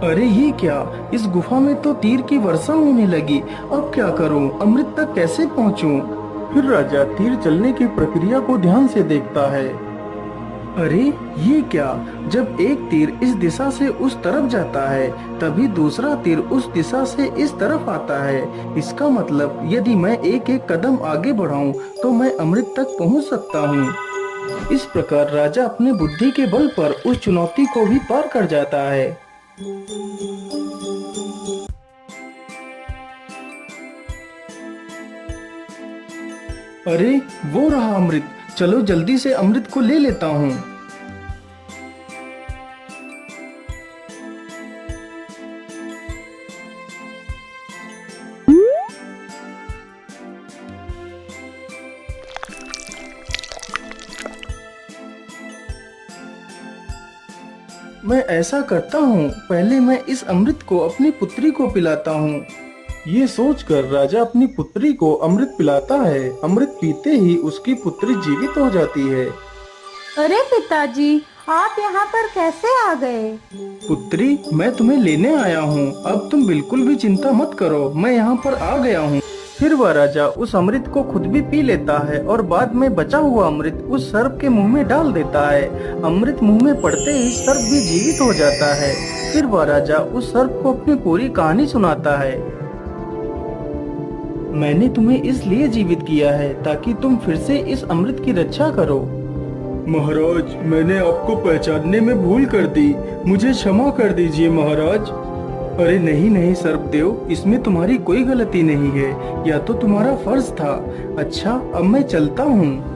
अरे ये क्या, इस गुफा में तो तीर की वर्षा होने लगी। अब क्या करूं, अमृत तक कैसे पहुंचूं? फिर राजा तीर चलने की प्रक्रिया को ध्यान से देखता है। अरे ये क्या, जब एक तीर इस दिशा से उस तरफ जाता है तभी दूसरा तीर उस दिशा से इस तरफ आता है। इसका मतलब यदि मैं एक एक कदम आगे बढ़ाऊं तो मैं अमृत तक पहुंच सकता हूं। इस प्रकार राजा अपने बुद्धि के बल पर उस चुनौती को भी पार कर जाता है। अरे वो रहा अमृत, चलो जल्दी से अमृत को ले लेता हूँ। मैं ऐसा करता हूँ, पहले मैं इस अमृत को अपनी पुत्री को पिलाता हूँ। ये सोचकर राजा अपनी पुत्री को अमृत पिलाता है। अमृत पीते ही उसकी पुत्री जीवित हो जाती है। अरे पिताजी, आप यहाँ पर कैसे आ गए? पुत्री, मैं तुम्हें लेने आया हूँ। अब तुम बिल्कुल भी चिंता मत करो, मैं यहाँ पर आ गया हूँ। फिर वह राजा उस अमृत को खुद भी पी लेता है और बाद में बचा हुआ अमृत उस सर्प के मुंह में डाल देता है। अमृत मुंह में पड़ते ही सर्प भी जीवित हो जाता है। फिर वह राजा उस सर्प को अपनी पूरी कहानी सुनाता है। मैंने तुम्हें इसलिए जीवित किया है ताकि तुम फिर से इस अमृत की रक्षा करो। महाराज, मैंने आपको पहचानने में भूल कर दी, मुझे क्षमा कर दीजिए महाराज। अरे नहीं नहीं सर्पदेव, इसमें तुम्हारी कोई गलती नहीं है, यह तो तुम्हारा फर्ज था। अच्छा, अब मैं चलता हूँ।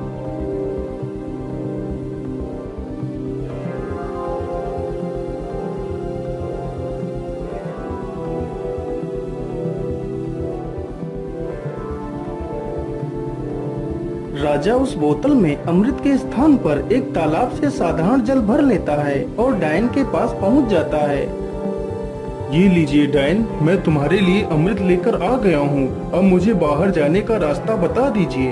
राजा उस बोतल में अमृत के स्थान पर एक तालाब से साधारण जल भर लेता है और डायन के पास पहुंच जाता है। ये लीजिए डायन, मैं तुम्हारे लिए अमृत लेकर आ गया हूँ। अब मुझे बाहर जाने का रास्ता बता दीजिए।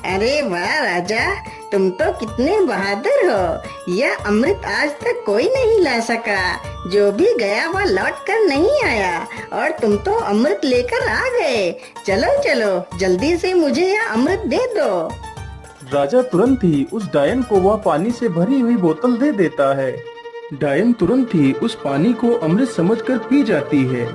अरे वाह राजा, तुम तो कितने बहादुर हो। यह अमृत आज तक कोई नहीं ला सका। जो भी गया वह लौट कर नहीं आया और तुम तो अमृत लेकर आ गए। चलो चलो, जल्दी से मुझे यह अमृत दे दो। राजा तुरंत ही उस डायन को वह पानी से भरी हुई बोतल दे देता है। डायन तुरंत ही उस पानी को अमृत समझकर पी जाती है।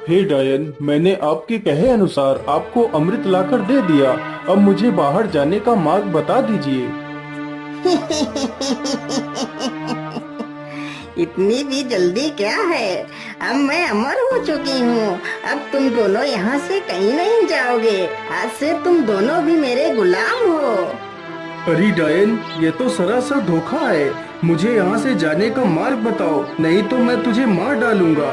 हे डायन, मैंने आपके कहे अनुसार आपको अमृत लाकर दे दिया। अब मुझे बाहर जाने का मार्ग बता दीजिए। इतनी भी जल्दी क्या है, अब मैं अमर हो चुकी हूँ। अब तुम दोनों यहाँ से कहीं नहीं जाओगे। आज से तुम दोनों भी मेरे गुलाम हो। अरे डायन, ये तो सरासर धोखा है। मुझे यहाँ से जाने का मार्ग बताओ, नहीं तो मैं तुझे मार डालूंगा।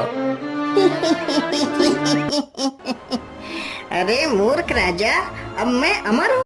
अरे मूर्ख राजा, अब मैं अमर